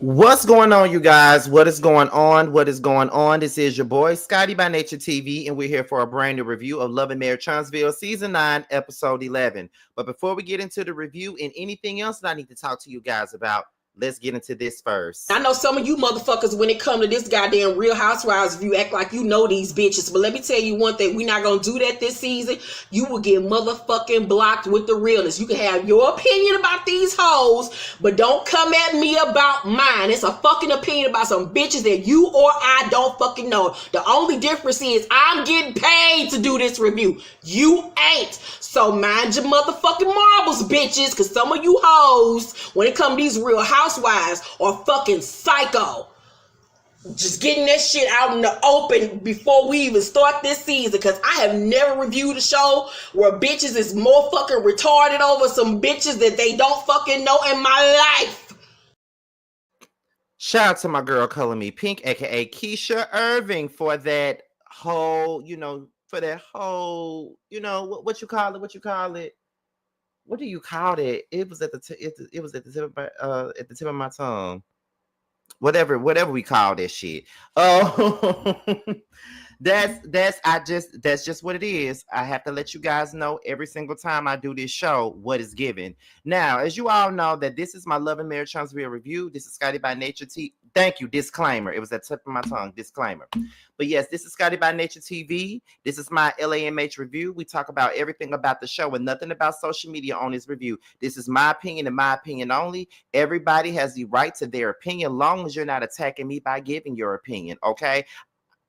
What's going on, you guys? What is going on? What is going on? This is your boy, Scotty by Nature TV, and we're here for a brand new review of Love and Marriage Huntsville Season 9, Episode 11. But before we get into the review and anything else that I need to talk to you guys about, let's get into this first. I know some of you motherfuckers, when it come to this goddamn Real Housewives review, act like you know these bitches. But let me tell you one thing, we're not gonna do that this season. You will get motherfucking blocked with the realness. You can have your opinion about these hoes, but don't come at me about mine. It's a fucking opinion about some bitches that you or I don't fucking know. The only difference is I'm getting paid to do this review. You ain't. So mind your motherfucking marbles, bitches, because some of you hoes, when it come to these Real Housewives, are fucking psycho. Just getting that shit out in the open before we even start this season, because I have never reviewed a show where bitches is more fucking retarded over some bitches that they don't fucking know in my life. Shout out to my girl Color Me Pink, aka Keisha Irving, for that whole, what you call it? What do you call it? It was at the at the tip of my tongue. Whatever we call that shit. Oh, that's just what it is. I have to let you guys know every single time I do this show what is given. Now, as you all know, that this is my Love and Marriage Huntsville review. This is Scotty by Nature TV. Thank you. Disclaimer. It was at the tip of my tongue. Disclaimer. But yes, this is Scotty by Nature TV. This is my LAMH review. We talk about everything about the show and nothing about social media on this review. This is my opinion and my opinion only. Everybody has the right to their opinion, long as you're not attacking me by giving your opinion. Okay.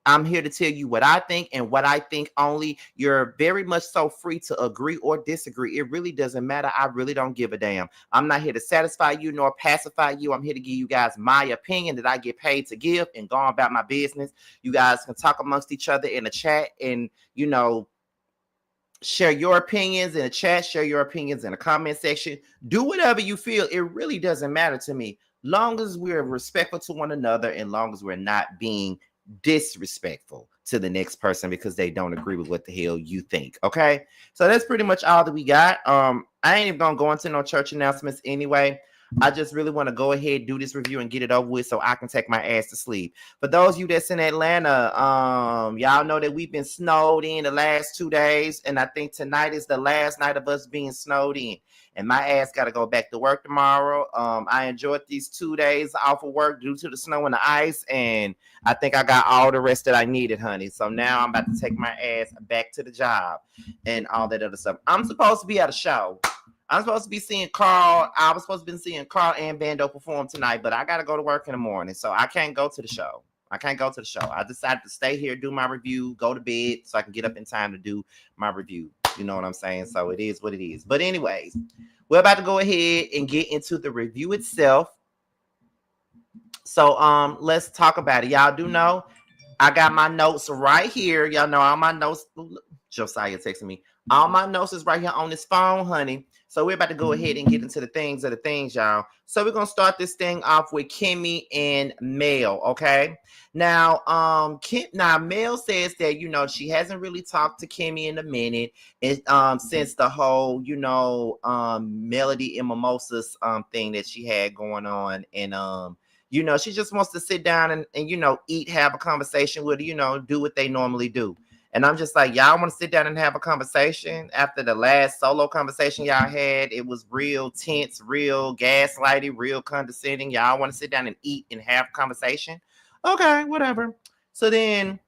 I'm here to tell you what I think and what I think only. You're very much so free to agree or disagree. It really doesn't matter. I really don't give a damn. I'm not here to satisfy you nor pacify you. I'm here to give you guys my opinion that I get paid to give and go about my business. You guys can talk amongst each other in the chat and, share your opinions in the chat, share your opinions in the comment section. Do whatever you feel. It really doesn't matter to me. Long as we're respectful to one another and long as we're not being disrespectful to the next person because they don't agree with what the hell you think. Okay, so that's pretty much all that we got. I ain't even gonna go into no church announcements anyway. I just really want to go ahead, do this review and get it over with so I can take my ass to sleep. For those of you that's in Atlanta, y'all know that we've been snowed in the last 2 days, and I think tonight is the last night of us being snowed in. And my ass got to go back to work tomorrow. I enjoyed these 2 days off of work due to the snow and the ice, and I think I got all the rest that I needed, honey. So now I'm about to take my ass back to the job and all that other stuff. I'm supposed to be at a show. I'm supposed to be seeing Carl. I was supposed to be seeing Carl and Bando perform tonight, but I got to go to work in the morning, so I can't go to the show. I decided to stay here, do my review, go to bed so I can get up in time to do my review. You know what I'm saying? So it is what it is. But anyways, we're about to go ahead and get into the review itself. So let's talk about it. Y'all do know I got my notes right here. Y'all know all my notes. Josiah texting me. All my notes is right here on this phone, honey. So we're about to go ahead and get into the things, y'all. So we're gonna start this thing off with Kimmy and Mel. Okay. Now, Mel says that she hasn't really talked to Kimmy in a minute, and since the whole Melody and Mimosas thing that she had going on, and she just wants to sit down and eat, have a conversation with her, do what they normally do. And I'm just like, y'all want to sit down and have a conversation after the last solo conversation y'all had? It was real tense, real gaslighting, real condescending. Y'all want to sit down and eat and have a conversation? Okay, whatever. So then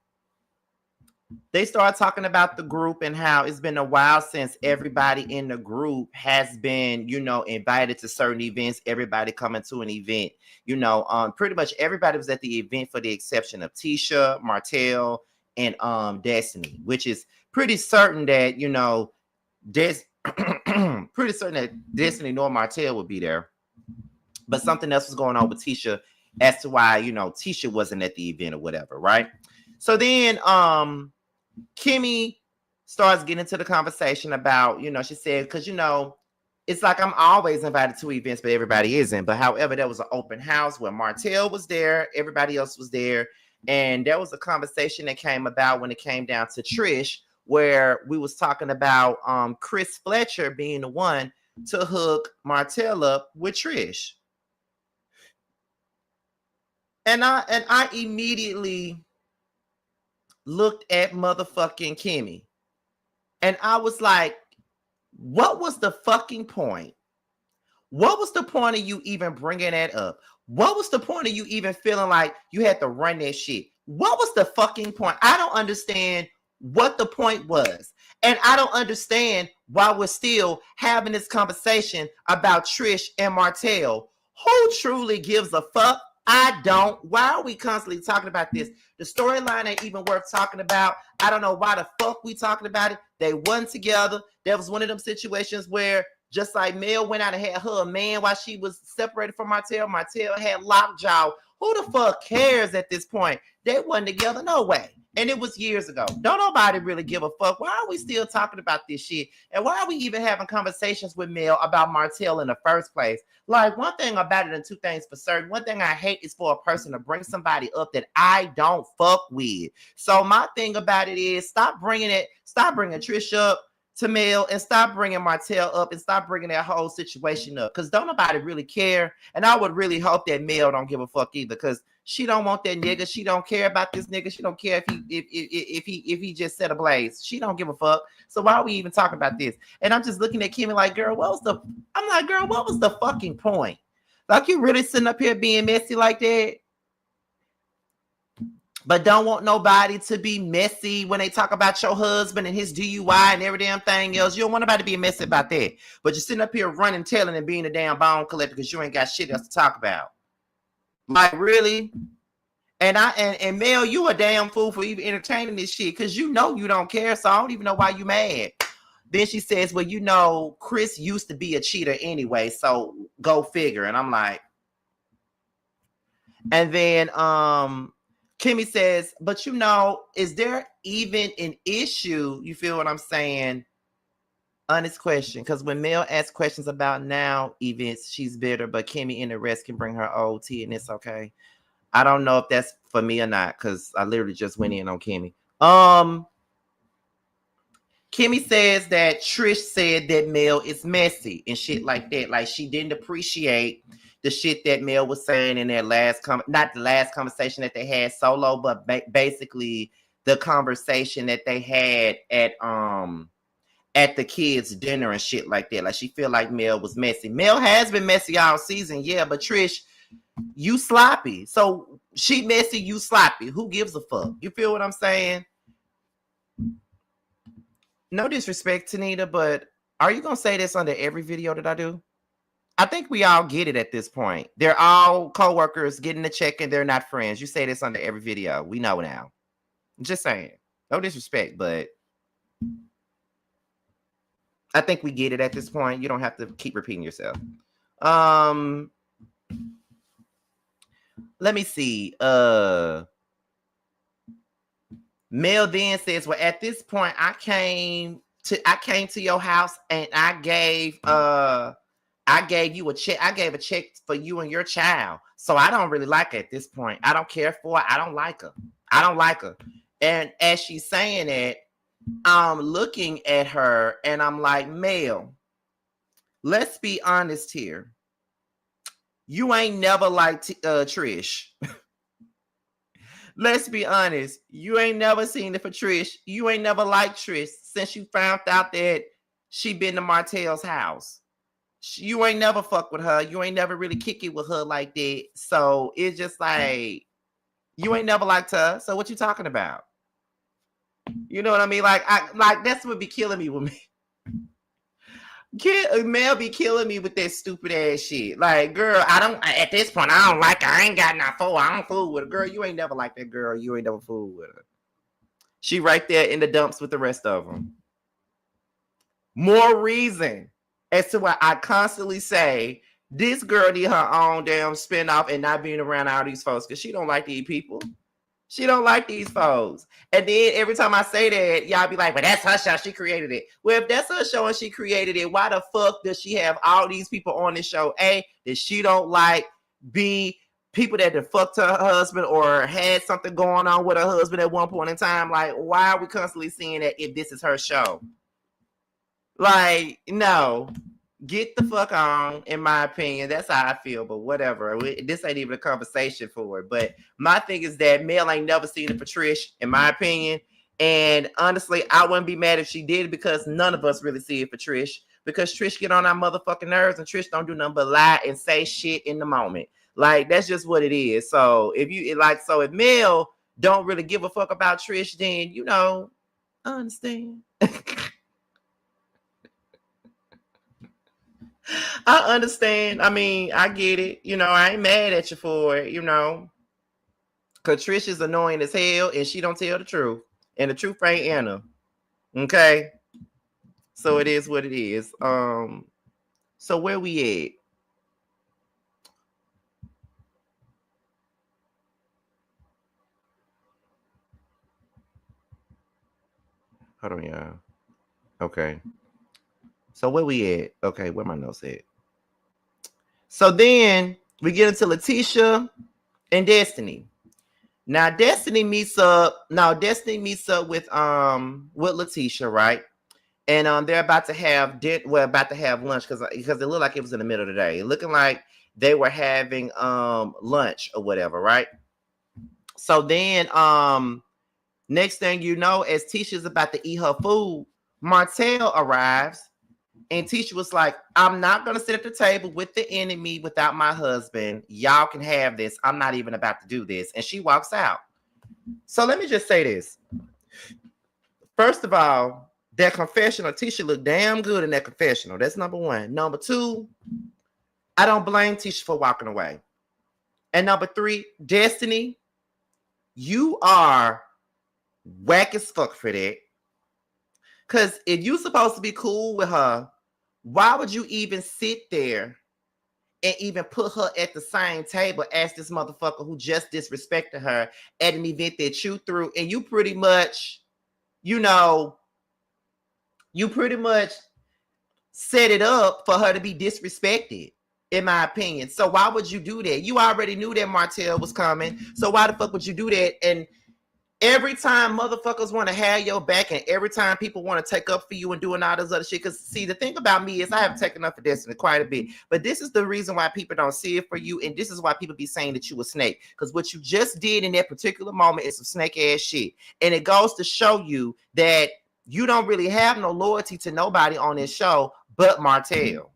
they start talking about the group and how it's been a while since everybody in the group has been, invited to certain events. Everybody coming to an event, pretty much everybody was at the event for the exception of Tisha, Martell, and Destiny, which is pretty certain that pretty certain that Destiny nor Martell would be there, but something else was going on with Tisha as to why Tisha wasn't at the event or whatever, right? So then Kimmy starts getting into the conversation about she said, because it's like I'm always invited to events but everybody isn't, but however there was an open house where Martell was there, everybody else was there. And there was a conversation that came about when it came down to Trish, where we was talking about Chris Fletcher being the one to hook Martell up with Trish. And I immediately looked at motherfucking Kimmy. And I was like, what was the fucking point? What was the point of you even bringing that up? What was the point of you even feeling like you had to run that shit? What was the fucking point? I don't understand what the point was. And I don't understand why we're still having this conversation about Trish and Martell. Who truly gives a fuck? I don't. Why are we constantly talking about this? The storyline ain't even worth talking about. I don't know why the fuck we talking about it. They wasn't together. There was one of them situations where just like Mel went out and had her a man while she was separated from Martell. Martell had lockjaw. Who the fuck cares at this point? They wasn't together, no way. And it was years ago. Don't nobody really give a fuck. Why are we still talking about this shit? And why are we even having conversations with Mel about Martell in the first place? Like, one thing about it, and two things for certain. One thing I hate is for a person to bring somebody up that I don't fuck with. So my thing about it is stop bringing Trish up to Mel and stop bringing Martell up and stop bringing that whole situation up, because don't nobody really care. And I would really hope that Mel don't give a fuck either, because she don't want that nigga. She don't care about this nigga. She don't care if he just set ablaze. She don't give a fuck. So why are we even talking about this? And I'm just looking at Kimmy like, girl, what was the fucking point? Like, you really sitting up here being messy like that? But don't want nobody to be messy when they talk about your husband and his DUI and every damn thing else. You don't want nobody to be messy about that. But you're sitting up here running, telling, and being a damn bone collector because you ain't got shit else to talk about. Like, really? And Mel, you a damn fool for even entertaining this shit, because you know you don't care, so I don't even know why you mad. Then she says, well, you know, Chris used to be a cheater anyway, so go figure. And I'm like, and then Kimmy says, but you know, is there even an issue? You feel what I'm saying? Honest question. Because when Mel asks questions about now events, she's bitter, but Kimmy and the rest can bring her old tea and it's okay. I don't know if that's for me or not, because I literally just went in on Kimmy. Kimmy says that Trish said that Mel is messy and shit like that. Like, she didn't appreciate the shit that Mel was saying in their not the last conversation that they had solo, but basically the conversation that they had at the kids' dinner and shit like that. Like, she feel like Mel was messy. Mel has been messy all season, yeah, but Trish, you sloppy. So she messy, you sloppy. Who gives a fuck? You feel what I'm saying? No disrespect to Nita, but are you going to say this under every video that I do? I think we all get it at this point. They're all co-workers getting a check and they're not friends. You say this under every video. We know now. Just saying. No disrespect, but I think we get it at this point. You don't have to keep repeating yourself. Let me see. Mel then says, well, at this point, I came to your house and I gave you a check. I gave a check for you and your child. So I don't really like her at this point. I don't care for her. I don't like her. And as she's saying it, I'm looking at her and I'm like, Mel, let's be honest here. You ain't never liked Trish. Let's be honest. You ain't never seen it for Trish. You ain't never liked Trish since you found out that she been to Martell's house. You ain't never fuck with her. You ain't never really kick it with her like that. So it's just like, you ain't never liked her. So what you talking about? You know what I mean? Like that's what be killing me with me. Mel be killing me with that stupid ass shit. Like, girl, at this point, I don't like her. I ain't got nothing for her. I don't fool with her. Girl, you ain't never like that girl. You ain't never fool with her. She right there in the dumps with the rest of them. More reason as to why I constantly say this girl need her own damn spinoff and not being around all these folks, because she don't like these people. She don't like these folks. And then every time I say that, y'all be like, well, that's her show. She created it. Well, if that's her show and she created it, why the fuck does she have all these people on this show? A, that she don't like. B, people that have fucked her husband or had something going on with her husband at one point in time. Like, why are we constantly seeing that if this is her show? Like, no. Get the fuck on, in my opinion. That's how I feel, but whatever. This ain't even a conversation for it. But my thing is that Mel ain't never seen it for Trish, in my opinion. And honestly, I wouldn't be mad if she did because none of us really see it for Trish. Because Trish get on our motherfucking nerves and Trish don't do nothing but lie and say shit in the moment. Like, that's just what it is. So if Mel don't really give a fuck about Trish, then, you know, I understand. I understand. I mean, I get it. You know, I ain't mad at you for it, you know. Cause Trish is annoying as hell and she don't tell the truth. And the truth ain't in her. Okay. So it is what it is. So where we at? Hold on, y'all. Okay. So where we at? Okay, where my notes at? So then we get into Letitia and Destiny. Now Destiny meets up with Letitia, right? And they're about to have lunch because it looked like it was in the middle of the day. Looking like they were having lunch or whatever, right? So then next thing you know, as Tisha's about to eat her food, Martell arrives. And Tisha was like, I'm not going to sit at the table with the enemy without my husband. Y'all can have this. I'm not even about to do this. And she walks out. So let me just say this. First of all, that confessional, Tisha looked damn good in that confessional. That's number one. Number two, I don't blame Tisha for walking away. And number three, Destiny, you are whack as fuck for that. Because if you're supposed to be cool with her, why would you even sit there and even put her at the same table as this motherfucker who just disrespected her at an event that you threw? And you pretty much, you know, set it up for her to be disrespected, in my opinion. So why would you do that? You already knew that Martell was coming. So why the fuck would you do that? And every time motherfuckers want to have your back and every time people want to take up for you and doing all this other shit. Because, see, the thing about me is I have taken up for Destiny quite a bit. But this is the reason why people don't see it for you. And this is why people be saying that you a snake. Because what you just did in that particular moment is some snake-ass shit. And it goes to show you that you don't really have no loyalty to nobody on this show but Martell.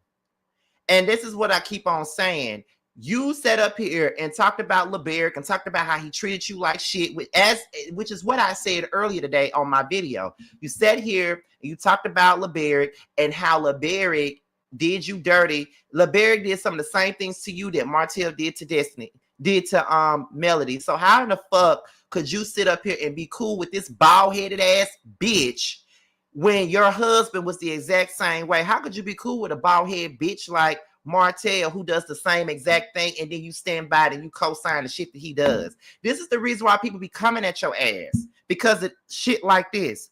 And this is what I keep on saying. You sat up here and talked about LeBerick and talked about how he treated you like shit, which is what I said earlier today on my video. You sat here and you talked about LeBerick and how LeBerick did you dirty. LeBerick did some of the same things to you that Martell did to Destiny, did to Melody. So how in the fuck could you sit up here and be cool with this bald-headed ass bitch when your husband was the exact same way? How could you be cool with a bald-headed bitch like Martell who does the same exact thing and then you stand by it and you co-sign the shit that he does? This is the reason why people be coming at your ass, because of shit like this.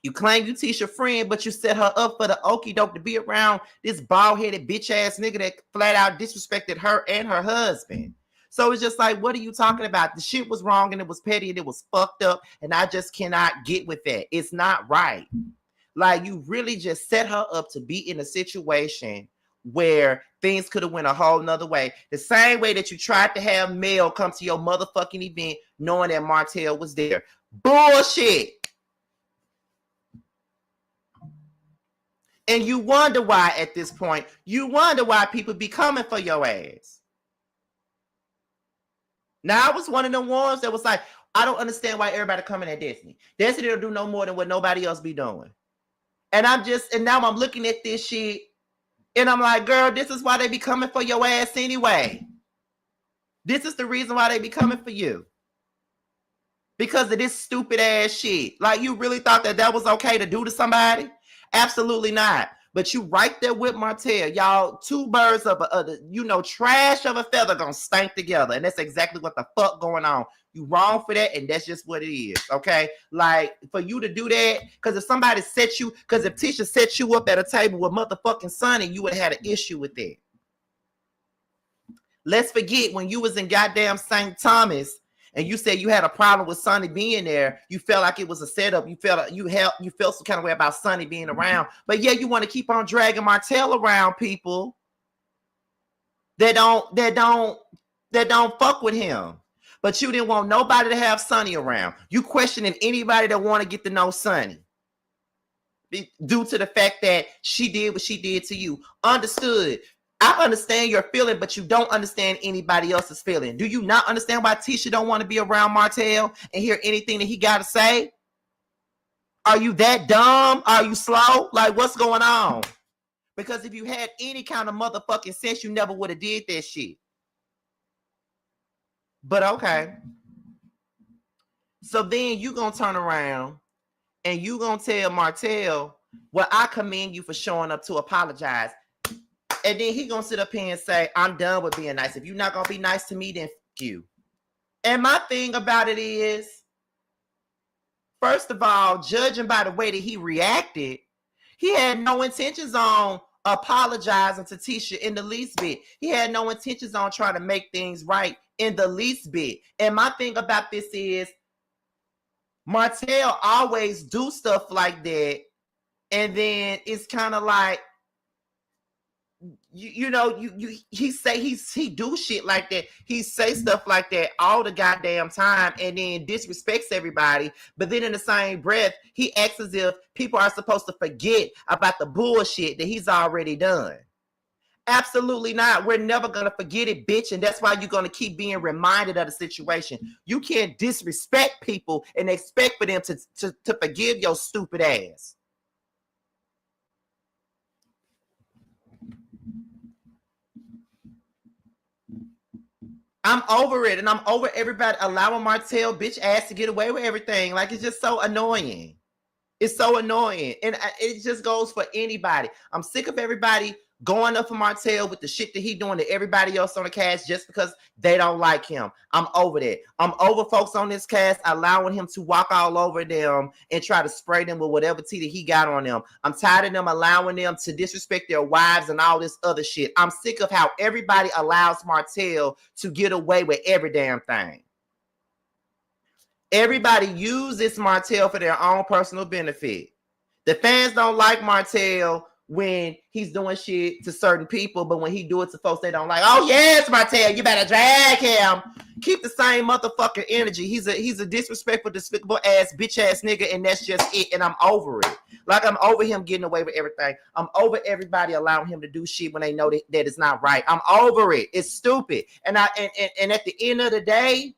You claim you Tisha friend, but you set her up for the okie doke to be around this bald-headed bitch ass nigga that flat out disrespected her and her husband. So it's just like, what are you talking about? The shit was wrong and it was petty and it was fucked up, and I just cannot get with that. It's not right. Like, you really just set her up to be in a situation where things could have went a whole nother way. The same way that you tried to have Mel come to your motherfucking event knowing that Martell was there. Bullshit. And you wonder why at this point, people be coming for your ass. Now, I was one of the ones that was like, I don't understand why everybody coming at Destiny. Destiny don't do no more than what nobody else be doing. And now I'm looking at this shit and I'm like, girl, this is why they be coming for your ass anyway. This is the reason why they be coming for you. Because of this stupid ass shit. Like, you really thought that was okay to do to somebody? Absolutely not. But you right there with Martell. Y'all, two birds of trash of a feather gonna stink together. And that's exactly what the fuck going on. You wrong for that, and that's just what it is, okay? Like, for you to do that, because if Tisha set you up at a table with motherfucking Sonny, you would have had an issue with that. Let's forget when you was in goddamn St. Thomas and you said you had a problem with Sonny being there. You felt like it was a setup. You felt some kind of way about Sonny being around. But yeah, you want to keep on dragging Martell around people that don't fuck with him. But you didn't want nobody to have Sonny around. You questioning anybody that want to get to know Sonny due to the fact that she did what she did to you. Understood. I understand your feeling, but you don't understand anybody else's feeling. Do you not understand why Tisha don't want to be around Martell and hear anything that he got to say? Are you that dumb? Are you slow? Like, what's going on? Because if you had any kind of motherfucking sense, you never would have did that shit. But okay. So then you gonna turn around and you gonna tell Martell, well, I commend you for showing up to apologize. And then he gonna sit up here and say, I'm done with being nice. If you're not gonna be nice to me, then fuck you. And my thing about it is, first of all, judging by the way that he reacted, he had no intentions on apologizing to Tisha in the least bit. He had no intentions on trying to make things right in the least bit. And my thing about this is, Martell always do stuff like that, and then it's kind of like, he do shit like that. He say stuff like that all the goddamn time, and then disrespects everybody. But then in the same breath, he acts as if people are supposed to forget about the bullshit that he's already done. Absolutely not. We're never gonna forget it, bitch, and that's why you're gonna keep being reminded of the situation. You can't disrespect people and expect for them to forgive your stupid ass. I'm over it, and I'm over everybody allowing Martell bitch ass to get away with everything. Like, it's just so annoying. It's so annoying, and it just goes for anybody. I'm sick of everybody going up for Martell with the shit that he doing to everybody else on the cast just because they don't like him. I'm over that. I'm over folks on this cast allowing him to walk all over them and try to spray them with whatever tea that he got on them. I'm tired of them allowing them to disrespect their wives and all this other shit. I'm sick of how everybody allows Martell to get away with every damn thing. Everybody uses Martell for their own personal benefit. The fans don't like Martell when he's doing shit to certain people, but when he do it to folks they don't like, oh yes, Martell, you better drag him. Keep the same motherfucking energy. He's a disrespectful, despicable ass, bitch ass nigga, and that's just it. And I'm over it. Like, I'm over him getting away with everything. I'm over everybody allowing him to do shit when they know that it's not right. I'm over it. It's stupid. And at the end of the day,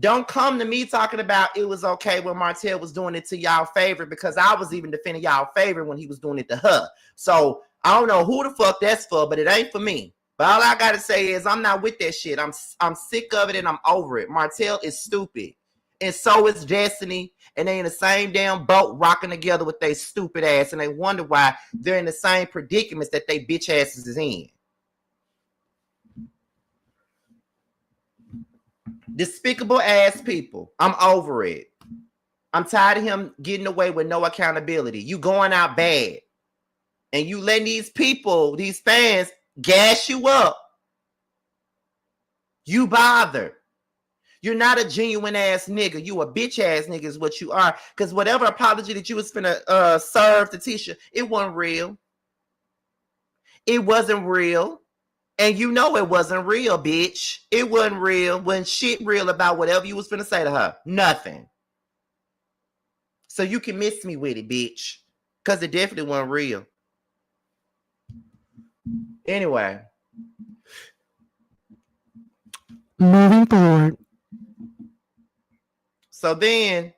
don't come to me talking about it was okay when Martell was doing it to y'all favorite, because I was even defending y'all favorite when he was doing it to her. So I don't know who the fuck that's for, but it ain't for me. But all I gotta say is I'm not with that shit. I'm sick of it and I'm over it. Martell is stupid, and so is Destiny, and they in the same damn boat rocking together with their stupid ass, and they wonder why they're in the same predicaments that they bitch asses is in. Despicable ass people. I'm over it. I'm tired of him getting away with no accountability. You going out bad, and you letting these people, these fans, gas you up. You bother. You're not a genuine ass nigga. You a bitch ass nigga is what you are. Because whatever apology that you was finna serve to Tisha, it wasn't real. It wasn't real. And you know it wasn't real, bitch. It wasn't real. Wasn't shit real about whatever you was finna say to her. Nothing. So you can miss me with it, bitch. Because it definitely wasn't real. Anyway. Moving forward. So then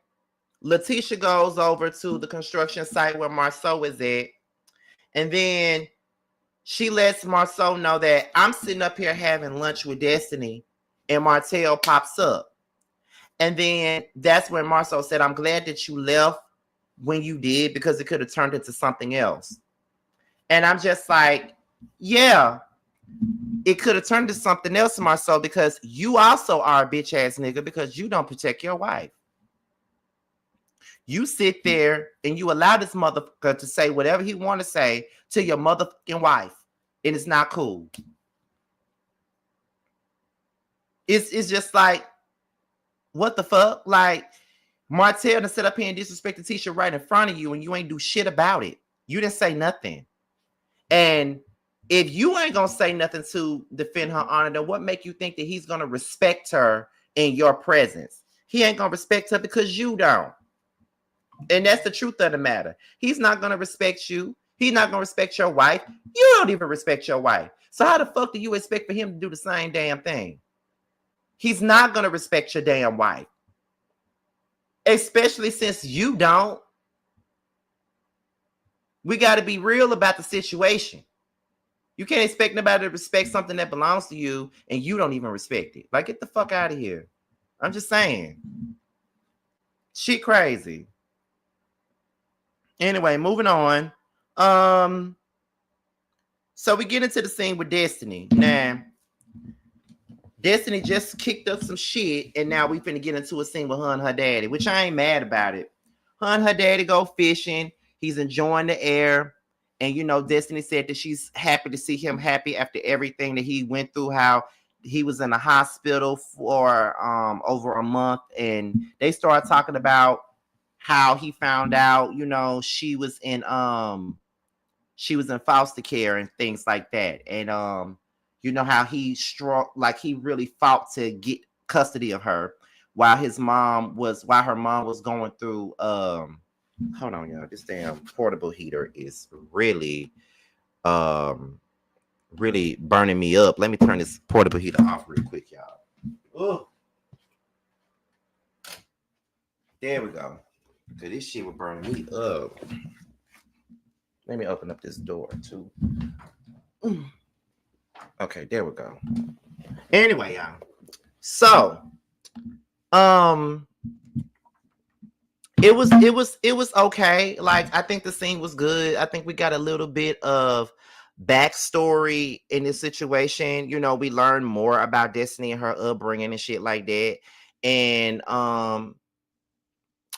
Letitia goes over to the construction site where Marceau is at. And then she lets Marceau know that I'm sitting up here having lunch with Destiny, and Martell pops up. And then that's when Marceau said, I'm glad that you left when you did, because it could have turned into something else. And I'm just like, yeah, it could have turned into something else, Marceau, because you also are a bitch ass nigga because you don't protect your wife. You sit there and you allow this motherfucker to say whatever he want to say to your motherfucking wife, and it's not cool. It's just like, What the fuck? Like, Martell to sit up here and disrespect the Tisha right in front of you and you ain't do shit about it. You didn't say nothing. And if you ain't gonna say nothing to defend her honor, then what make you think that he's gonna respect her in your presence? He ain't gonna respect her because you don't. And that's the truth of the matter. He's not gonna respect you. He's not gonna respect your wife. You don't even respect your wife. So how the fuck do you expect for him to do the same damn thing? He's not gonna respect your damn wife. Especially since you don't. We got to be real about the situation. You can't expect nobody to respect something that belongs to you and you don't even respect it. Like, get the fuck out of here. I'm just saying. Shit crazy. Anyway, moving on. So we get into the scene with Destiny. Now, Destiny just kicked up some shit, and now we finna get into a scene with her and her daddy, which I ain't mad about it. Her and her daddy go fishing. He's enjoying the air. And, you know, Destiny said that she's happy to see him happy after everything that he went through, how he was in the hospital for over a month. And they started talking about how he found out, you know, she was in foster care and things like that. And you know how he really fought to get custody of her while her mom was going through hold on, y'all. This damn portable heater is really burning me up. Let me turn this portable heater off real quick, y'all. Oh, there we go. Cause this shit was burning me up. Let me open up this door too. Okay, there we go. Anyway, y'all. So, it was okay. Like, I think the scene was good. I think we got a little bit of backstory in this situation. You know, we learned more about Destiny and her upbringing and shit like that. And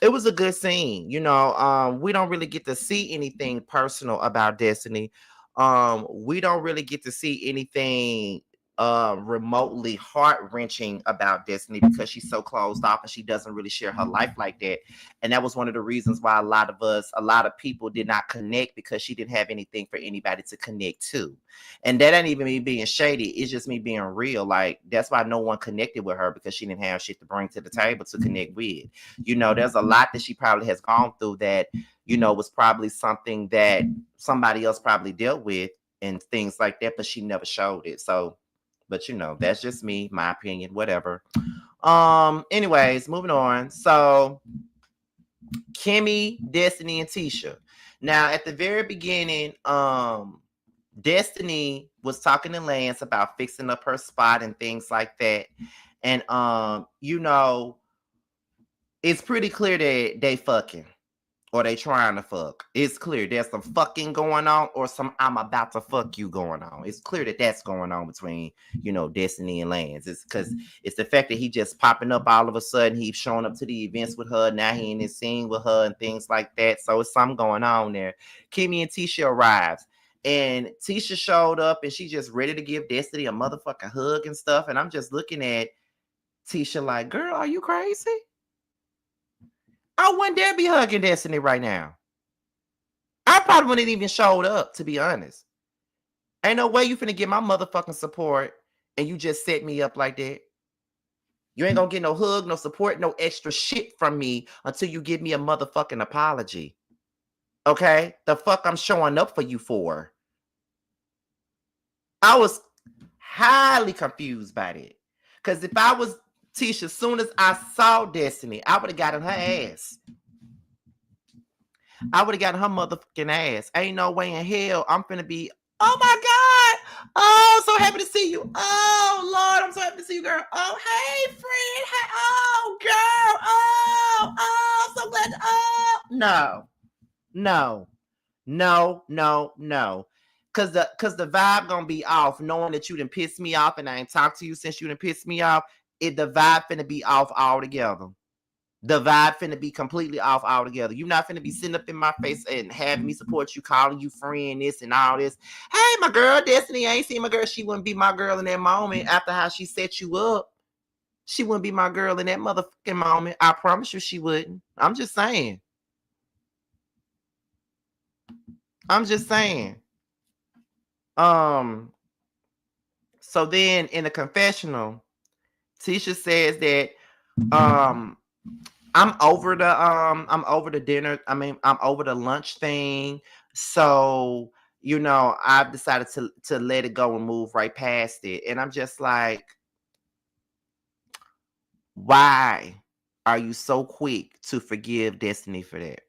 it was a good scene. You know, we don't really get to see anything personal about Destiny. We don't really get to see anything remotely heart-wrenching about Destiny because she's so closed off and she doesn't really share her life like that. And that was one of the reasons why a lot of people did not connect, because she didn't have anything for anybody to connect to. And that ain't even me being shady. It's just me being real. Like, that's why no one connected with her, because she didn't have shit to bring to the table to connect with. You know, there's a lot that she probably has gone through that, you know, was probably something that somebody else probably dealt with and things like that, but she never showed it. So, but you know, that's just me, my opinion, whatever. Anyways, moving on. So Kimmy, Destiny, and Tisha. Now, at the very beginning, Destiny was talking to Lance about fixing up her spot and things like that. And you know, it's pretty clear that they fucking. Or they trying to fuck. It's clear there's some fucking going on, or some I'm about to fuck you going on. It's clear that that's going on between, you know, Destiny and Lance. It's because it's the fact that he just popping up all of a sudden. He's showing up to the events with her. Now he in this scene with her and things like that. So it's something going on there. Kimmy and Tisha arrives. And Tisha showed up and she's just ready to give Destiny a motherfucking hug and stuff. And I'm just looking at Tisha like, girl, are you crazy? I wouldn't dare be hugging Destiny right now. I probably wouldn't even showed up, to be honest. Ain't no way you finna get my motherfucking support and you just set me up like that. You ain't gonna get no hug, no support, no extra shit from me until you give me a motherfucking apology. Okay? The fuck I'm showing up for you for? I was highly confused by that. Because if I was Tisha, as soon as I saw Destiny, I would have gotten her ass. I would have gotten her motherfucking ass. Ain't no way in hell I'm finna be, oh my God. Oh, so happy to see you. Oh, Lord, I'm so happy to see you, girl. Oh, hey, friend. Hey, oh, girl. Oh, so glad. Oh, no. Cause the vibe gonna be off, knowing that you done pissed me off and I ain't talked to you since you done pissed me off. The vibe finna be off altogether. The vibe finna be completely off altogether. You're not finna be sitting up in my face and having me support you, calling you friend, this and all this. Hey, my girl, Destiny, I ain't seen my girl. She wouldn't be my girl in that moment after how she set you up. she wouldn't be my girl in that motherfucking moment. I promise you she wouldn't. I'm just saying. So then in the confessional, Tisha says that I'm over the dinner. I mean, I'm over the lunch thing. So, I've decided to let it go and move right past it. And I'm just like, why are you so quick to forgive Destiny for that?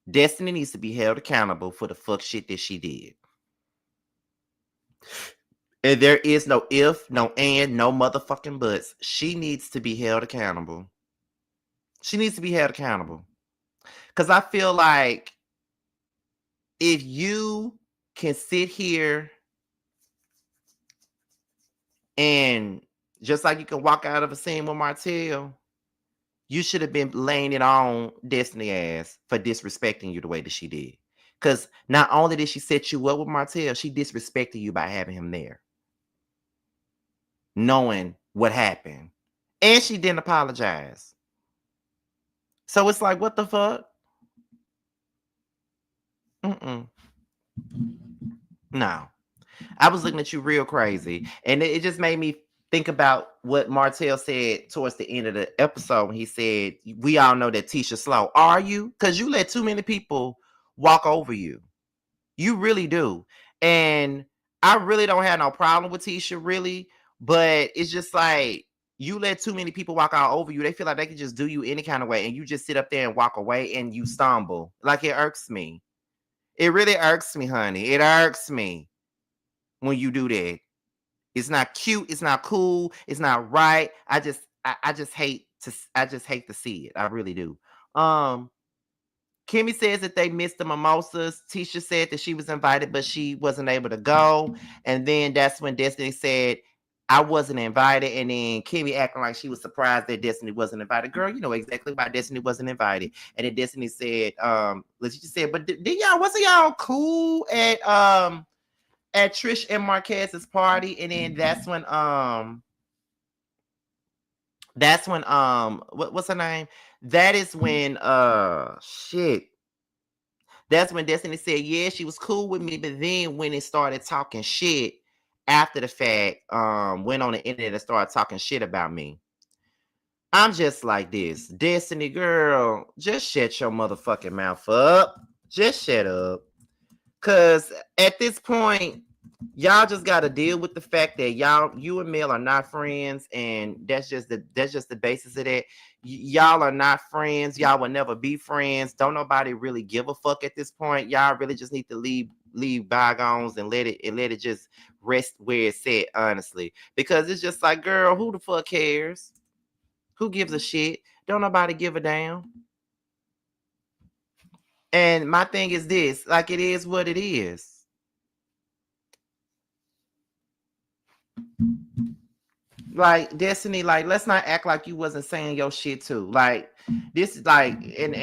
Destiny needs to be held accountable for the fuck shit that she did. And there is no if, no and, no motherfucking buts. She needs to be held accountable. She needs to be held accountable. Because I feel like if you can sit here and just like you can walk out of a scene with Martell, you should have been laying it on Destiny ass for disrespecting you the way that she did. Because not only did she set you up with Martell, she disrespected you by having him there. Knowing what happened. And she didn't apologize. So it's like, what the fuck? No. I was looking at you real crazy. And it just made me think about what Martell said towards the end of the episode when he said, we all know that Tisha slow. Are you? Because you let too many people walk over you. You really do. And I really don't have no problem with Tisha, really. But it's just like, you let too many people walk all over you. They feel like they can just do you any kind of way. And you just sit up there and walk away and you stumble. Like, it irks me. It really irks me, honey. It irks me when you do that. It's not cute. It's not cool. It's not right. I just hate to see it. I really do. Kimmy says that they missed the mimosas. Tisha said that she was invited, but she wasn't able to go. And then that's when Destiny said, I wasn't invited. And then Kimmy acting like she was surprised that Destiny wasn't invited. Girl, you know exactly why Destiny wasn't invited. And then Destiny said, she just said, but wasn't y'all cool at Trish and Marquez's party? And then that's when what's her name? That is when that's when Destiny said, yeah, she was cool with me, but then when it started talking shit after the fact, went on the internet and started talking shit about me. I'm just like this. Destiny girl, just shut your motherfucking mouth up. Just shut up. Cause at this point, y'all just got to deal with the fact that you and Mel are not friends, and that's just the basis of that. Y'all are not friends. Y'all will never be friends. Don't nobody really give a fuck at this point. Y'all really just need to leave bygones and let it just rest where it's at, honestly. Because it's just like, girl, who the fuck cares? Who gives a shit? Don't nobody give a damn. And my thing is this, like, it is what it is. Like, Destiny, like, let's not act like you wasn't saying your shit too. Like, this is like, and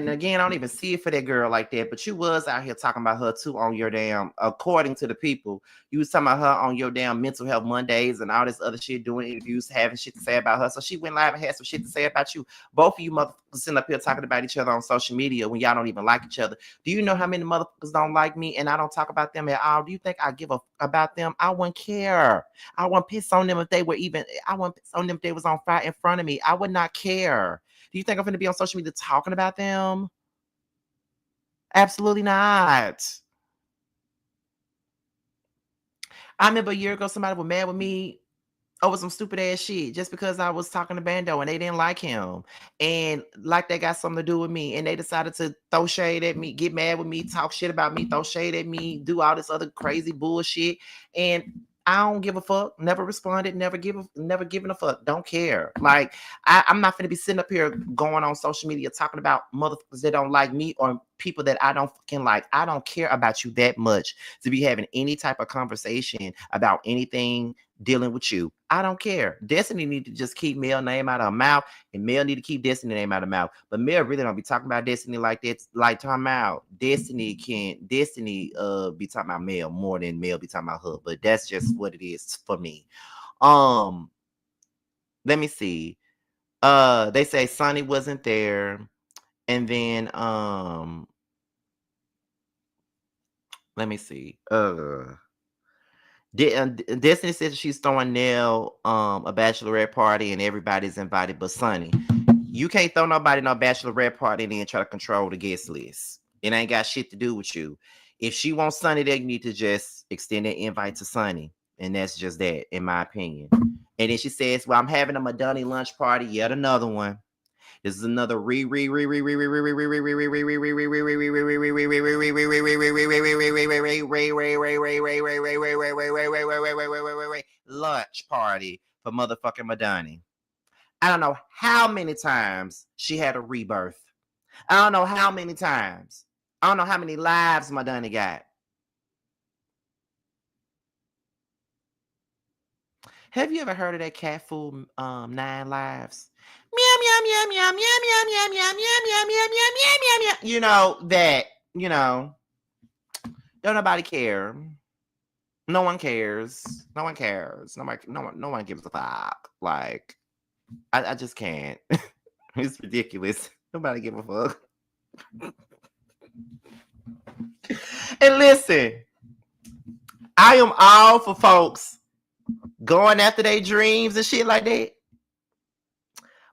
again, I don't even see it for that girl like that, but you was out here talking about her too on your damn, according to the people, you was talking about her on your damn Mental Health Mondays and all this other shit, doing interviews, having shit to say about her. So she went live and had some shit to say about you. Both of you motherfuckers sitting up here talking about each other on social media when y'all don't even like each other. Do you know how many motherfuckers don't like me and I don't talk about them at all? Do you think I give a about them? I wouldn't care. I wouldn't piss on them if they were even, I wouldn't piss on them if they was on fire in front of me. I would not care. Do you think I'm going to be on social media talking about them? Absolutely not. I remember a year ago, somebody was mad with me over some stupid ass shit just because I was talking to Bando and they didn't like him. And like they got something to do with me. And they decided to throw shade at me, get mad with me, talk shit about me, throw shade at me, do all this other crazy bullshit. And I don't give a fuck. Never responded. Never giving a fuck. Don't care. Like, I'm not going to be sitting up here going on social media talking about motherfuckers that don't like me or people that I don't fucking like. I don't care about you that much to be having any type of conversation about anything dealing with you. I don't care. Destiny need to just keep Mel name out of her mouth, and Mel need to keep Destiny name out of her mouth. But Mel really don't be talking about Destiny like that. Like, talking about Destiny be talking about Mel more than Mel be talking about her. But that's just what it is for me. Let me see. They say Sonny wasn't there. And then let me see. Destiny says she's throwing Nell a bachelorette party and everybody's invited but Sonny. You can't throw nobody no bachelorette party and then try to control the guest list. It ain't got shit to do with you. If she wants Sonny there, you need to just extend that invite to Sonny. And that's just that, in my opinion. And then she says, well, I'm having a Madonna lunch party, yet another one. This is another lunch party for motherfucking Madonna. I don't know how many times she had a rebirth. I don't know how many times. I don't know how many lives Madonna got. Have you ever heard of that cat food, 9 Lives? Meow, meow, meow, meow, meow, meow, meow, meow, meow, meow, meow, meow, meow, meow. You know, that, you know, don't nobody care. No one cares. No one cares. No one gives a fuck. Like, I just can't. It's ridiculous. Nobody give a fuck. And listen, I am all for folks going after their dreams and shit like that.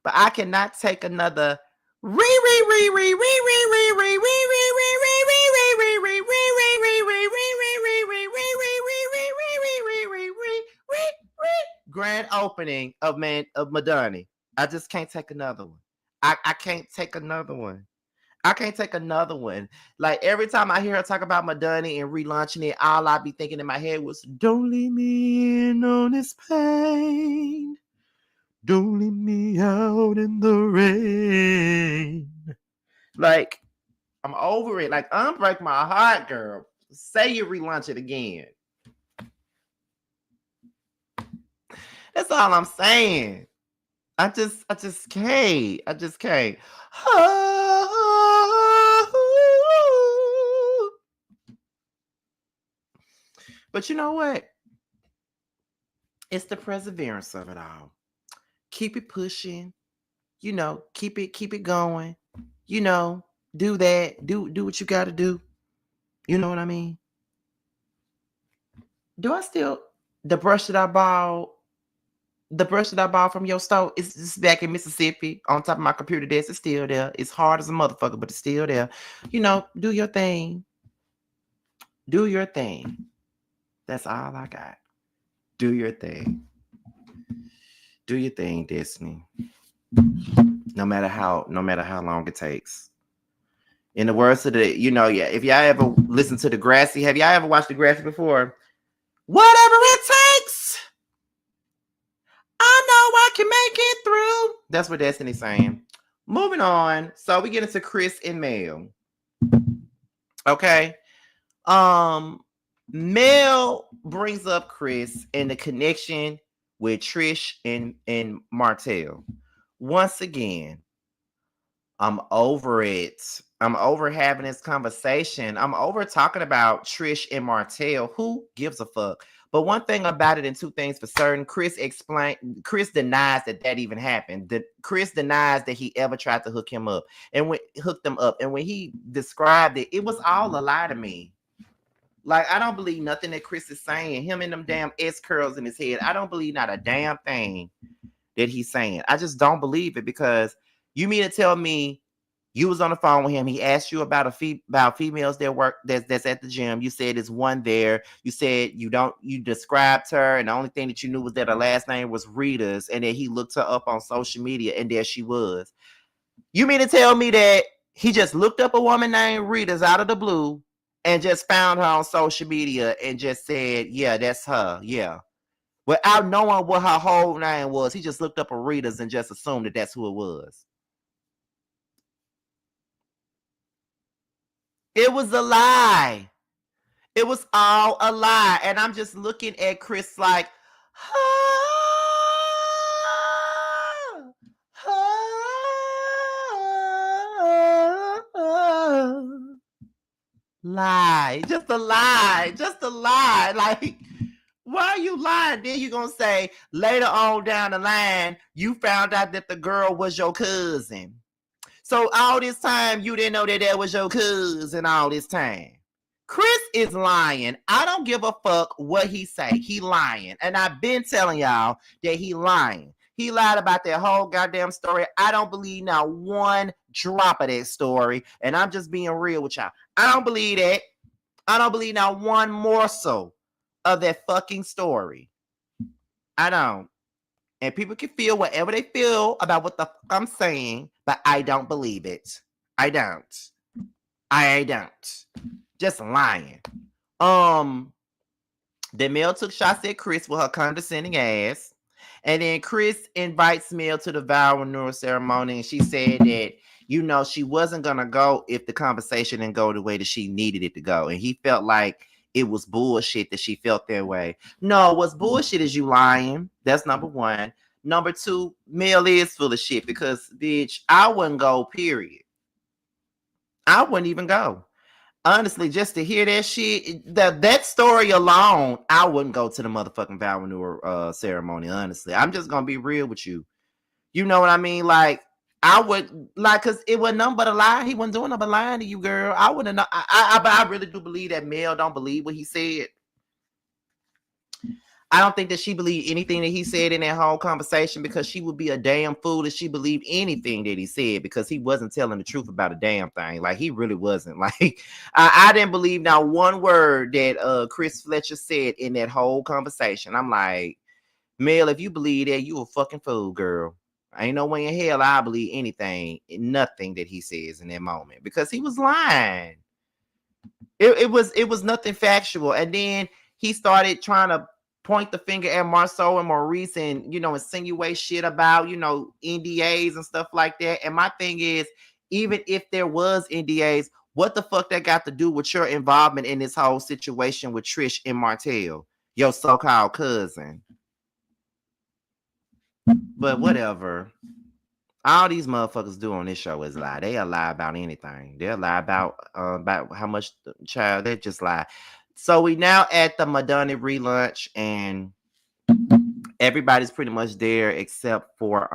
But I cannot take another grand opening of Madonna. I just can't take another one. I can't take another one. I can't take another one. Like every time I hear her talk about Madonna and relaunching it, all I be thinking in my head was, don't leave me in on this pain. Don't leave me out in the rain. Like, I'm over it. Like, unbreak my heart, girl. Say you relaunch it again. That's all I'm saying. I just can't. I just can't. But you know what? It's the perseverance of it all. Keep it pushing. You know, keep it going. You know, do that. Do what you got to do. You know what I mean? Do I still the brush that I bought from your store is back in Mississippi on top of my computer desk. It's still there. It's hard as a motherfucker, but it's still there. You know, do your thing. Do your thing. That's all I got. Do your thing. Do your thing, Destiny. No matter how long it takes. In the words of the, you know, yeah, if y'all ever listen to Degrassi, have y'all ever watched Degrassi before? Whatever it takes, I know I can make it through. That's what Destiny's saying. Moving on. So we get into Chris and Mel. Okay. Mel brings up Chris and the connection with Trish and Martell. Once again, I'm over it. I'm over having this conversation. I'm over talking about Trish and Martell. Who gives a fuck? But one thing about it, and two things for certain, Chris denies that even happened. Chris denies that he ever tried to hook them up. And when he described it, it was all a lie to me. Like, I don't believe nothing that Chris is saying. Him and them damn S curls in his head. I don't believe not a damn thing that he's saying. I just don't believe it, because you mean to tell me you was on the phone with him. He asked you about about females that work that's at the gym. You said there's one there. You said you described her, and the only thing that you knew was that her last name was Rita's, and then he looked her up on social media, and there she was. You mean to tell me that he just looked up a woman named Rita's out of the blue and just found her on social media and just said, yeah, that's her. Yeah. Without knowing what her whole name was, he just looked up a Rita's and just assumed that that's who it was. It was a lie. It was all a lie. And I'm just looking at Chris like, lie. Just a lie. Just a lie. Like, Why are you lying? Then you gonna say later on down the line, you found out that the girl was your cousin. So all this time you didn't know that was your cousin all this time. Chris is lying. I don't give a fuck what he say. He lying. And I've been telling y'all that he lying. He lied about that whole goddamn story. I don't believe not one drop of that story. And I'm just being real with y'all. I don't believe that. I don't believe not one morsel of that fucking story. I don't. And people can feel whatever they feel about what the fuck I'm saying, but I don't believe it. I don't. I don't. Just lying. The Mel took shots at Chris with her condescending ass. And then Chris invites Mel to the vow renewal ceremony. And she said that, you know, she wasn't going to go if the conversation didn't go the way that she needed it to go. And he felt like it was bullshit that she felt that way. No, what's bullshit is you lying. That's number one. Number two, Mel is full of shit because, bitch, I wouldn't go, period. I wouldn't even go. Honestly, just to hear that shit, that story alone, I wouldn't go to the motherfucking vow renewal ceremony, honestly. I'm just going to be real with you. You know what I mean? Like, I would, like, because it wasn't nothing but a lie. He wasn't doing nothing but lying to you, girl. I wouldn't know. I really do believe that Mel don't believe what he said. I don't think that she believed anything that he said in that whole conversation because she would be a damn fool if she believed anything that he said because he wasn't telling the truth about a damn thing. Like, he really wasn't. Like, I didn't believe not one word that Chris Fletcher said in that whole conversation. I'm like, Mel, if you believe that, you a fucking fool, girl. Ain't no way in hell I believe anything, nothing that he says in that moment because he was lying. It was nothing factual. And then he started trying to point the finger at Marceau and Maurice and, you know, insinuate shit about, you know, NDAs and stuff like that. And my thing is, even if there was NDAs, what the fuck that got to do with your involvement in this whole situation with Trish and Martell, your so-called cousin? But whatever. All these motherfuckers do on this show is lie. They'll lie about anything. They'll lie about how much child. They just lie. So we now at the Madonna relaunch, and everybody's pretty much there except for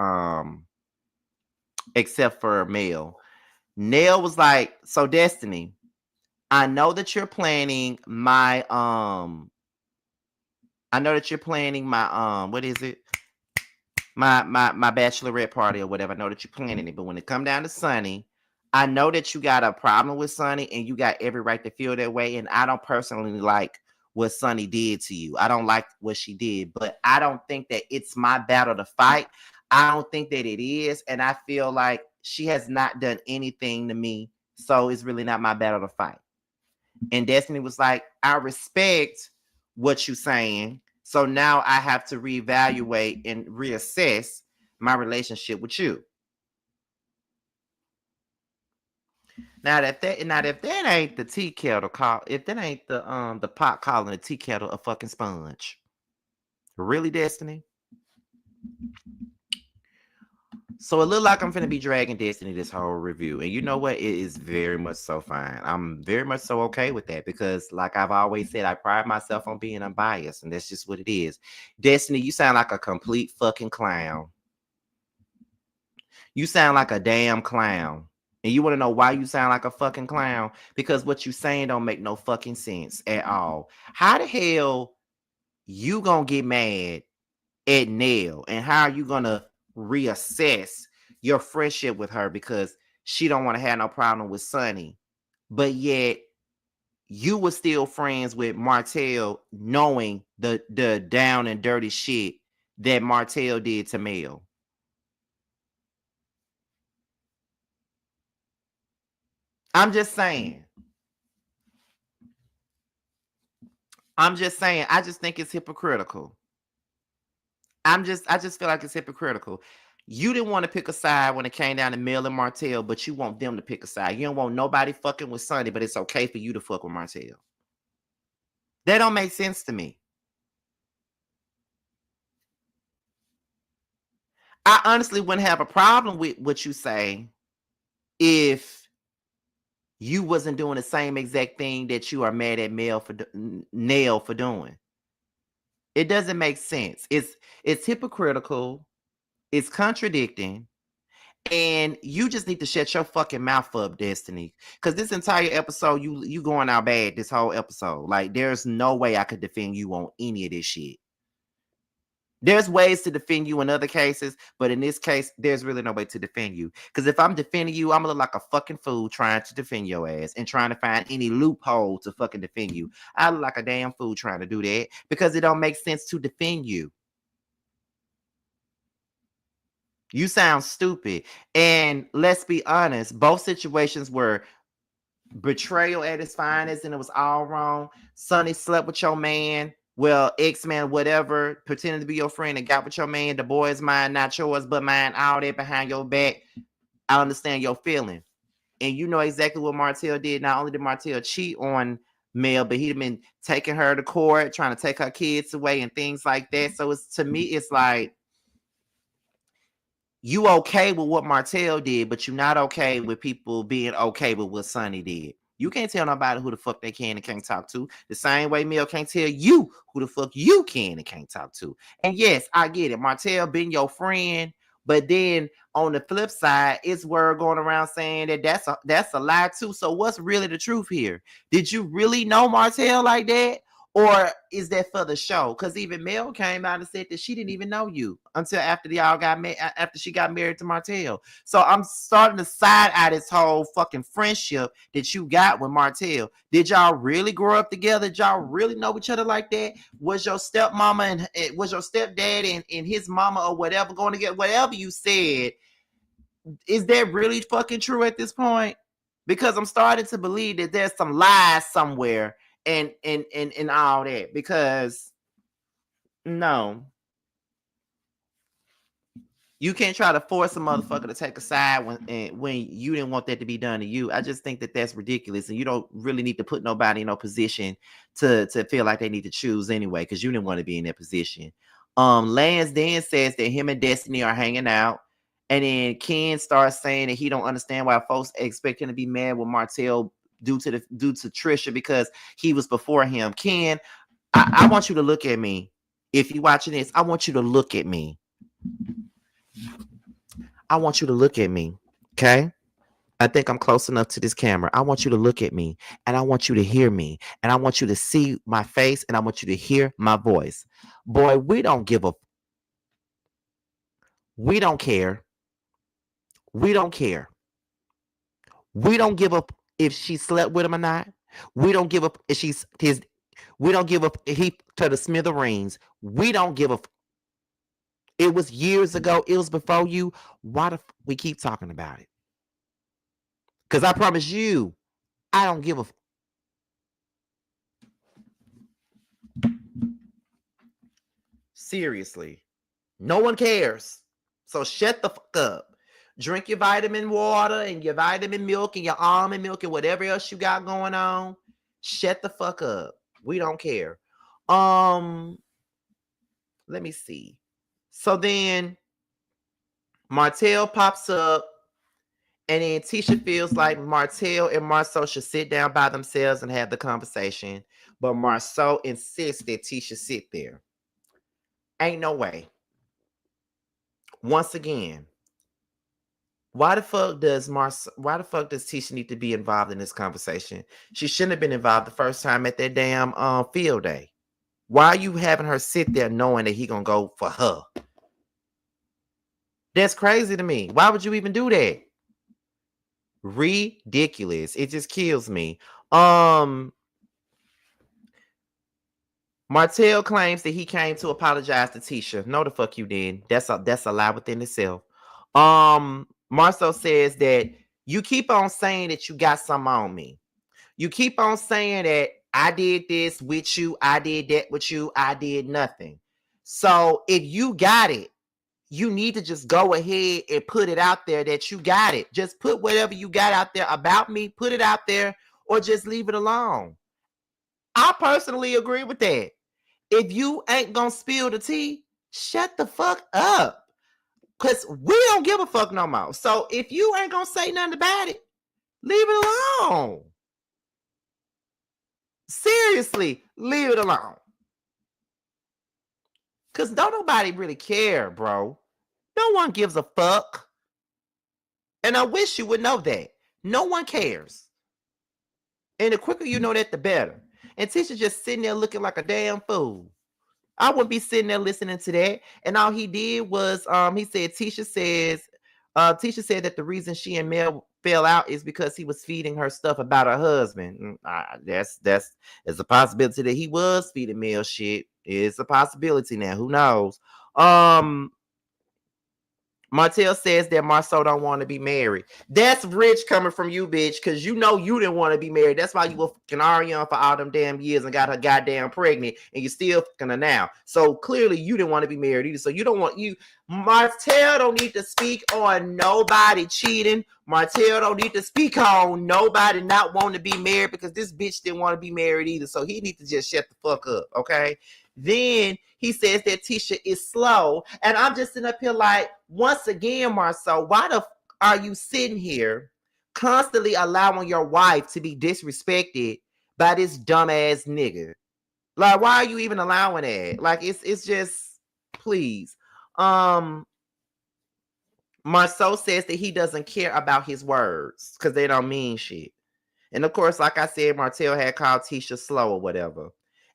Mel. Nell was like, "So Destiny, I know that you're planning my what is it? My bachelorette party or whatever. I know that you're planning it, but when it come down to Sonny, I know that you got a problem with Sonny and you got every right to feel that way. And I don't personally like what Sonny did to you. I don't like what she did, but I don't think that it's my battle to fight. I don't think that it is. And I feel like she has not done anything to me. So it's really not my battle to fight." And Destiny was like, "I respect what you're saying. So now I have to reevaluate and reassess my relationship with you." Now if that ain't the tea kettle call, if that ain't the pot calling the tea kettle a fucking sponge. Really, Destiny? So it look like I'm finna be dragging Destiny this whole review. And you know what? It is very much so fine. I'm very much so okay with that because, like I've always said, I pride myself on being unbiased, and that's just what it is. Destiny, you sound like a complete fucking clown. You sound like a damn clown. And you want to know why you sound like a fucking clown? Because what you saying don't make no fucking sense at all. How the hell you gonna get mad at Nell? And how are you gonna reassess your friendship with her because she don't want to have no problem with Sonny, but yet you were still friends with Martell, knowing the down and dirty shit that Martell did to Mel? I'm just saying. I just think it's hypocritical. I just feel like it's hypocritical. You didn't want to pick a side when it came down to Mel and Martell, but you want them to pick a side. You don't want nobody fucking with Sonny, but it's okay for you to fuck with Martell. That don't make sense to me. I honestly wouldn't have a problem with what you say if you wasn't doing the same exact thing that you are mad at Nell for doing. It doesn't make sense. It's hypocritical. It's contradicting. And you just need to shut your fucking mouth up, Destiny. Because this entire episode, you going out bad this whole episode. Like, there's no way I could defend you on any of this shit. There's ways to defend you in other cases, but in this case, there's really no way to defend you. Because if I'm defending you, I'm gonna look like a fucking fool trying to defend your ass and trying to find any loophole to fucking defend you. I look like a damn fool trying to do that because it don't make sense to defend you. You sound stupid. And let's be honest, both situations were betrayal at its finest, and it was all wrong. Sonny slept with your man. Well, ex-man, whatever, pretending to be your friend and got with your man. The boy is mine, not yours, but mine. All that behind your back. I understand your feeling. And you know exactly what Martell did. Not only did Martell cheat on Mel, but he'd been taking her to court, trying to take her kids away and things like that. So it's, to me, it's like, you okay with what Martell did, but you're not okay with people being okay with what Sonny did. You can't tell nobody who the fuck they can and can't talk to. The same way Mel can't tell you who the fuck you can and can't talk to. And yes, I get it. Martell been your friend, but then on the flip side, it's word going around saying that that's a lie too. So what's really the truth here? Did you really know Martell like that? Or is that for the show? Because even Mel came out and said that she didn't even know you until after after she got married to Martell. So I'm starting to side eye this whole fucking friendship that you got with Martell. Did y'all really grow up together? Did y'all really know each other like that? Was your stepmama and was your stepdad and his mama or whatever going to get whatever you said? Is that really fucking true at this point? Because I'm starting to believe that there's some lies somewhere. And all that, because no, you can't try to force a motherfucker to take a side when you didn't want that to be done to you. I just think that that's ridiculous, and you don't really need to put nobody in no position to feel like they need to choose anyway, because you didn't want to be in that position. Lance then says that him and Destiny are hanging out, and then Ken starts saying that he don't understand why folks expect him to be mad with Martell due to Tisha because he was before him. Ken, I want you to look at me. If you're watching this, I want you to look at me. I want you to look at me. Okay? I think I'm close enough to this camera. I want you to look at me, and I want you to hear me, and I want you to see my face, and I want you to hear my voice. Boy, we don't give a. We don't care. We don't care. We don't give up if she slept with him or not. We don't give up if she's his. We don't give up if he to the smithereens. We don't give up. It was years ago. It was before you. Why the we keep talking about it? Because I promise you, I don't give a. Seriously, no one cares. So shut the fuck up. Drink your vitamin water and your vitamin milk and your almond milk and whatever else you got going on. Shut the fuck up. We don't care. Let me see. So then Martell pops up, and then Tisha feels like Martell and Marceau should sit down by themselves and have the conversation. But Marceau insists that Tisha sit there. Ain't no way. Once again, why the fuck does Tisha need to be involved in this conversation? She shouldn't have been involved the first time at that damn field day. Why are you having her sit there knowing that he gonna go for her? That's crazy to me. Why would you even do that? Ridiculous. It just kills me. Martell claims that he came to apologize to Tisha. No, the fuck you did. That's a lie within itself. Marceau says that you keep on saying that you got something on me. You keep on saying that I did this with you, I did that with you, I did nothing. So if you got it, you need to just go ahead and put it out there that you got it. Just put whatever you got out there about me, put it out there, or just leave it alone. I personally agree with that. If you ain't gonna spill the tea, shut the fuck up. Because we don't give a fuck no more. So if you ain't gonna say nothing about it, leave it alone. Seriously, leave it alone. Because don't nobody really care, bro. No one gives a fuck. And I wish you would know that. No one cares. And the quicker you know that, the better. And Tisha just sitting there looking like a damn fool. I wouldn't be sitting there listening to that. And all he did was he said Tisha said that the reason she and Mel fell out is because he was feeding her stuff about her husband. That's a possibility that he was feeding Mel shit. It's a possibility now. Who knows? Martell says that Marceau don't want to be married. That's rich coming from you, bitch, because you know you didn't want to be married. That's why you were fucking Ariana for all them damn years and got her goddamn pregnant, and you're still fucking her now. So clearly you didn't want to be married either. So you don't want Martell don't need to speak on nobody cheating. Martell don't need to speak on nobody not wanting to be married because this bitch didn't want to be married either. So he needs to just shut the fuck up, okay? Then he says that Tisha is slow. And I'm just sitting up here like, once again, Marceau, why the are you sitting here constantly allowing your wife to be disrespected by this dumbass nigga? Like, why are you even allowing that? Like, it's just, please. Marceau says that he doesn't care about his words because they don't mean shit. And of course, like I said, Martell had called Tisha slow or whatever.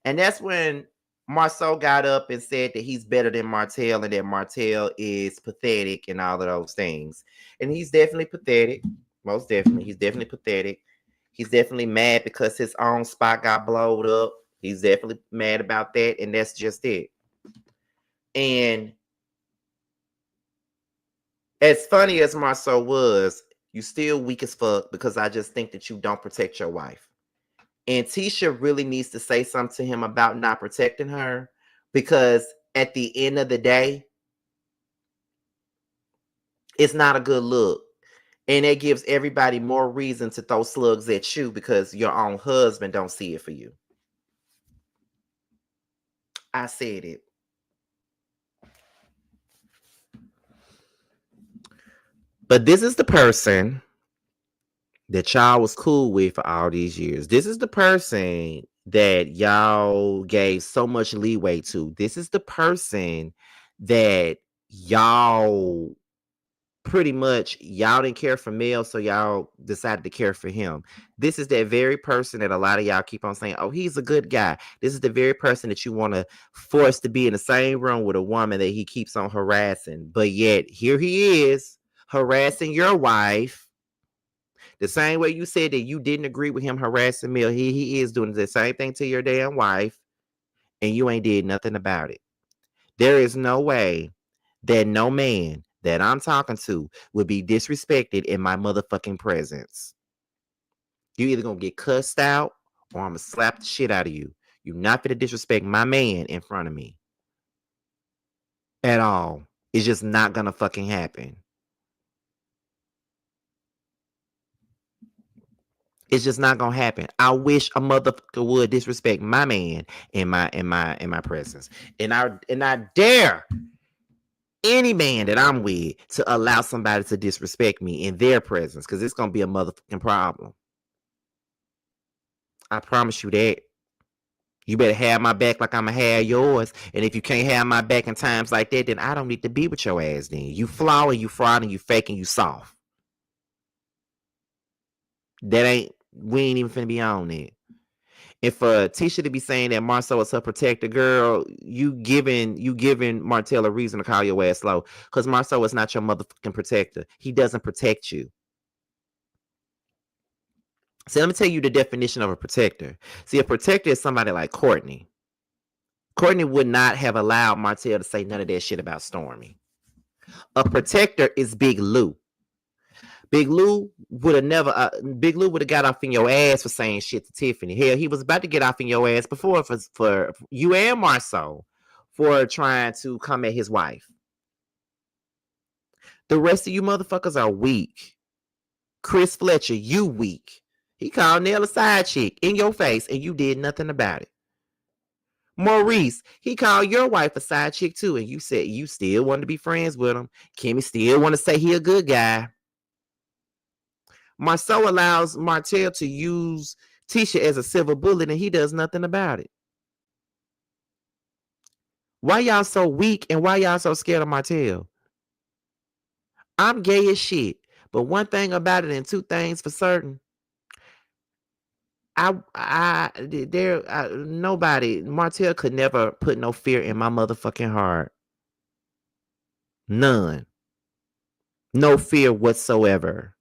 And that's when Marceau got up and said that he's better than Martell and that Martell is pathetic and all of those things. And he's definitely pathetic. Most definitely. He's definitely pathetic. He's definitely mad because his own spot got blowed up. He's definitely mad about that. And that's just it. And as funny as Marceau was, you still weak as fuck because I just think that you don't protect your wife. And Tisha really needs to say something to him about not protecting her because at the end of the day, it's not a good look. And it gives everybody more reason to throw slugs at you because your own husband don't see it for you. I said it. But this is the person that y'all was cool with for all these years. This is the person that y'all gave so much leeway to. This is the person that y'all pretty much y'all didn't care for Mel, so y'all decided to care for him. This is that very person that a lot of y'all keep on saying, oh, he's a good guy. This is the very person that you want to force to be in the same room with a woman that he keeps on harassing. But yet here he is harassing your wife. The same way you said that you didn't agree with him harassing Mel, he is doing the same thing to your damn wife, and you ain't did nothing about it. There is no way that no man that I'm talking to would be disrespected in my motherfucking presence. You either gonna get cussed out or I'm gonna slap the shit out of you. You're not gonna disrespect my man in front of me. At all. It's just not gonna fucking happen. It's just not gonna happen. I wish a motherfucker would disrespect my man in my presence. And I dare any man that I'm with to allow somebody to disrespect me in their presence, because it's gonna be a motherfucking problem. I promise you that. You better have my back like I'm gonna have yours. And if you can't have my back in times like that, then I don't need to be with your ass then. You flaw and you fraud and you fake and you soft. We ain't even finna be on it. And for Tisha to be saying that Marceau is her protector, girl, you giving Martell a reason to call your ass slow. Because Marceau is not your motherfucking protector. He doesn't protect you. So let me tell you the definition of a protector. See, a protector is somebody like Courtney. Courtney would not have allowed Martell to say none of that shit about Stormy. A protector is Big Lou. Big Lou would have got off in your ass for saying shit to Tiffany. Hell, he was about to get off in your ass before for you and Marceau for trying to come at his wife. The rest of you motherfuckers are weak. Chris Fletcher, you weak. He called Nell a side chick in your face and you did nothing about it. Maurice, he called your wife a side chick too, and you said you still want to be friends with him. Kimmy still want to say he a good guy. Marceau allows Martell to use Tisha as a silver bullet, and he does nothing about it. Why y'all so weak and why y'all so scared of Martell? I'm gay as shit. But one thing about it and two things for certain. Nobody, Martell could never put no fear in my motherfucking heart. None. No fear whatsoever.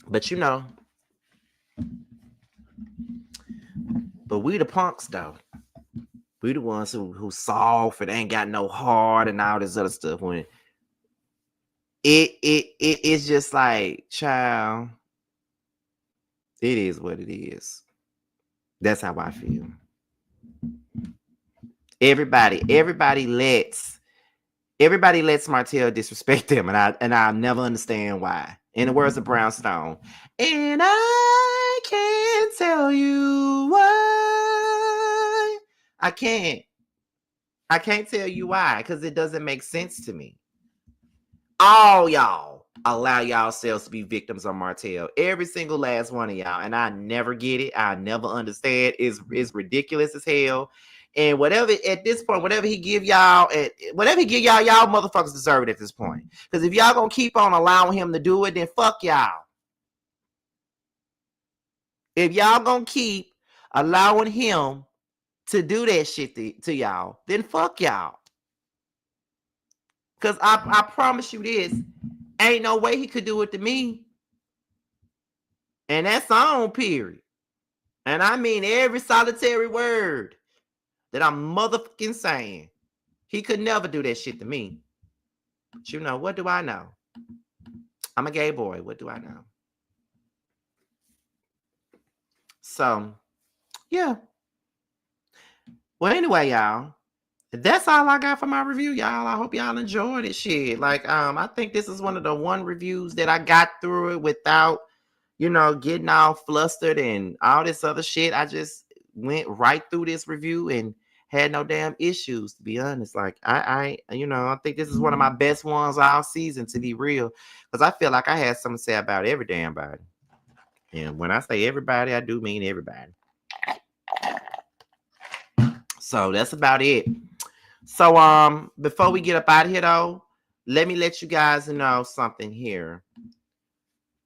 But but we the punks though. We the ones who soft and ain't got no heart and all this other stuff. When it's just like, child, it is what it is. That's how I feel. Everybody lets Martell disrespect them, and I never understand why. In the words of Brownstone, and I can't tell you why. I can't tell you why, because it doesn't make sense to me. All y'all allow yourselves to be victims of Martell. Every single last one of y'all. And I never get it. I never understand. It's ridiculous as hell. And whatever at this point, whatever he give y'all, y'all motherfuckers deserve it at this point. Because if y'all gonna keep on allowing him to do it, then fuck y'all. If y'all gonna keep allowing him to do that shit to y'all, then fuck y'all. Because I promise you this, ain't no way he could do it to me. And that's on, period. And I mean every solitary word that I'm motherfucking saying. He could never do that shit to me. But what do I know? I'm a gay boy. What do I know? So, yeah. Well, anyway, y'all, that's all I got for my review, y'all. I hope y'all enjoyed it. Shit. Like, I think this is one of the reviews that I got through it without, getting all flustered and all this other shit. I just went right through this review and had no damn issues, to be honest. Like, I think this is one of my best ones all season, to be real, because I feel like I had something to say about every damn body. And when I say everybody, I do mean everybody. So that's about it. So before we get up out of here though, let me let you guys know something here.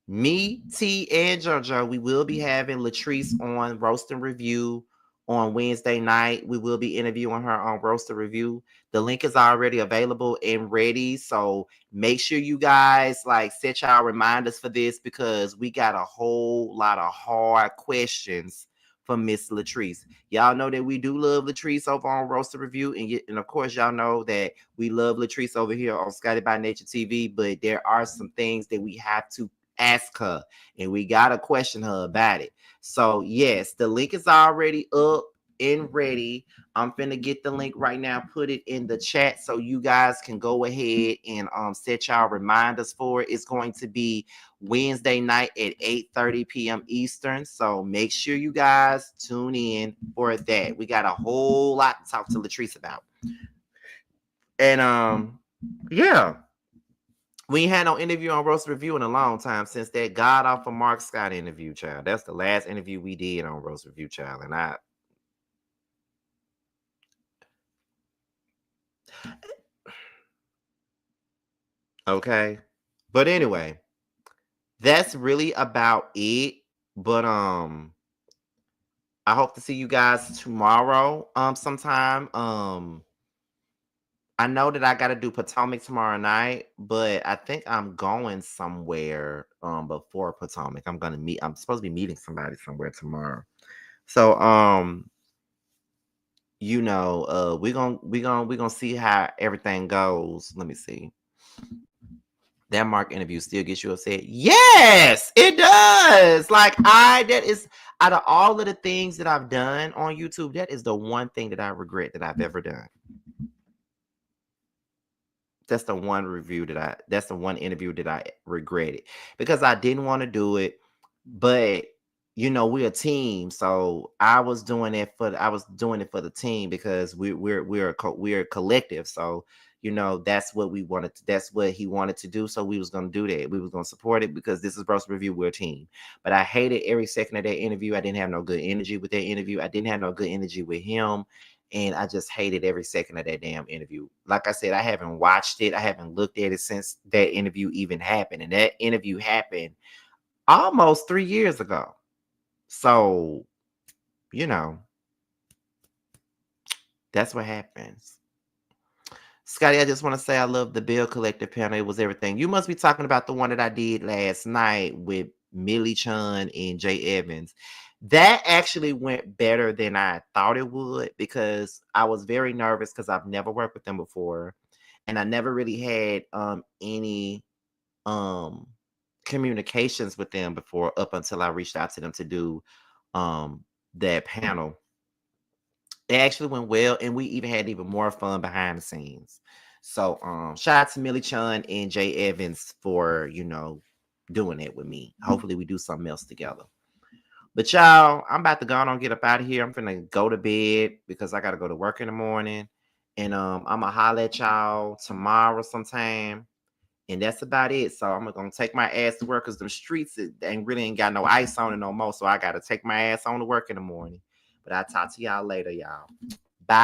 Me, T, and JoJo, we will be having Latrice on Roast and Review on Wednesday night. We will be interviewing her on Roast and Review. The link is already available and ready. So make sure you guys set y'all reminders for this, because we got a whole lot of hard questions from Miss Latrice. Y'all know that we do love Latrice over on Roast and Review. And of course, y'all know that we love Latrice over here on Scotty by Nature TV. But there are some things that we have to ask her, and we gotta question her about it. So yes, the link is already up and ready. I'm finna get the link right now, put it in the chat so you guys can go ahead and set y'all reminders for it. It's going to be Wednesday night at 8:30 p.m. Eastern. So make sure you guys tune in for that. We got a whole lot to talk to Latrice about. And yeah. We ain't had no interview on Roast Review in a long time, since that God Awful Mark Scott interview, child. That's the last interview we did on Roast Review, child. And okay. But anyway, that's really about it. But I hope to see you guys tomorrow sometime. I know that I got to do Potomac tomorrow night, but I think I'm going somewhere before Potomac. I'm supposed to be meeting somebody somewhere tomorrow. So we're gonna see how everything goes. Let me see. That Mark interview still gets you upset. Yes, it does. That is, out of all of the things that I've done on YouTube, that is the one thing that I regret that I've ever done. That's the one that's the one interview that I regretted, because I didn't want to do it, but we're a team, so I was doing it for the team, because we're a collective. So you know, that's what we wanted. That's what he wanted to do. So we was going to do that. We was going to support it because this is Bros Review. We're a team. But I hated every second of that interview. I didn't have no good energy with that interview. I didn't have no good energy with him. And I just hated every second of that damn interview. Like I said, I haven't watched it. I haven't looked at it since that interview even happened. And that interview happened almost 3 years ago. So, you know, that's what happens. Scotty, I just want to say I love the Bill Collective panel. It was everything. You must be talking about the one that I did last night with Millie Chun and Jay Evans. That actually went better than I thought it would because I was very nervous because I've never worked with them before. And I never really had any communications with them before up until I reached out to them to do that panel. It actually went well, and we even had even more fun behind the scenes. So shout out to Millie Chun and Jay Evans for, you know, doing it with me. Hopefully we do something else together. But y'all, I'm about to go on and get up out of here. I'm finna go to bed because I gotta go to work in the morning. And I'm gonna holler at y'all tomorrow sometime. And that's about it. So I'm gonna take my ass to work because the streets ain't got no ice on it no more. So I gotta take my ass on to work in the morning. But I'll talk to y'all later, y'all. Bye.